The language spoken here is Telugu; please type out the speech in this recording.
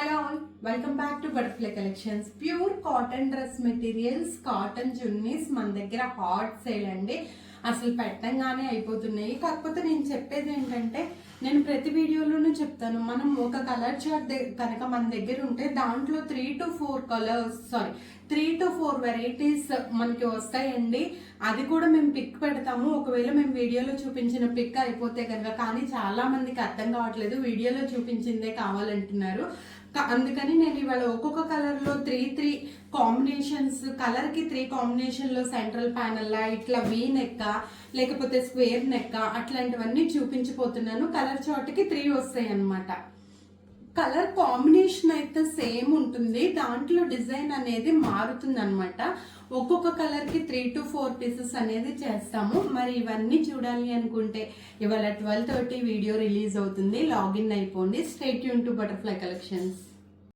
Hello all, welcome back to butterfly collections. Pure cotton dress materials, cotton chunnis మన దగ్గర హాట్ సేల్ అండి. అసలు పెట్టంగానే అయిపోతున్నాయి. కాకపోతే నేను చెప్పేది ఏంటంటే, నేను ప్రతి వీడియోలోనూ చెప్తాను, మనం ఒక కలర్ చార్ట్ కనుక మన దగ్గర ఉంటే దాంట్లో 3 to 4 వెరైటీస్ మనకి వస్తాయండి. అది కూడా మేము పిక్ పెడతాము. ఒకవేళ మేము వీడియోలో చూపించిన పిక్ అయిపోతే కనుక, కానీ చాలా మందికి అర్థం కావట్లేదు, వీడియోలో చూపించిందే కావాలంటున్నారు. అందుకని నేను ఇవాళ ఒక్కొక్క కలర్లో 3 కాంబినేషన్స్, కలర్కి 3 కాంబినేషన్లో సెంట్రల్ ప్యానల్ ఇట్లా వీ నెక్క లేకపోతే స్క్వేర్ నెక్క అట్లాంటివన్నీ చూపించిపోతున్నాను. కలర్ చార్ట్కి 3 వస్తాయి అన్నమాట. కలర్ కాంబినేషన్ అయితే సేమ్ ఉంటుంది, దాంట్లో డిజైన్ అనేది మారుతుంది అనమాట. ఒక్కొక్క కలర్కి 3 to 4 పీసెస్ అనేది చేస్తాము. మరి ఇవన్నీ చూడాలి అనుకుంటే ఇవాళ 12:30 వీడియో రిలీజ్ అవుతుంది. లాగిన్ అయిపోండి. Stay tune to butterfly collections.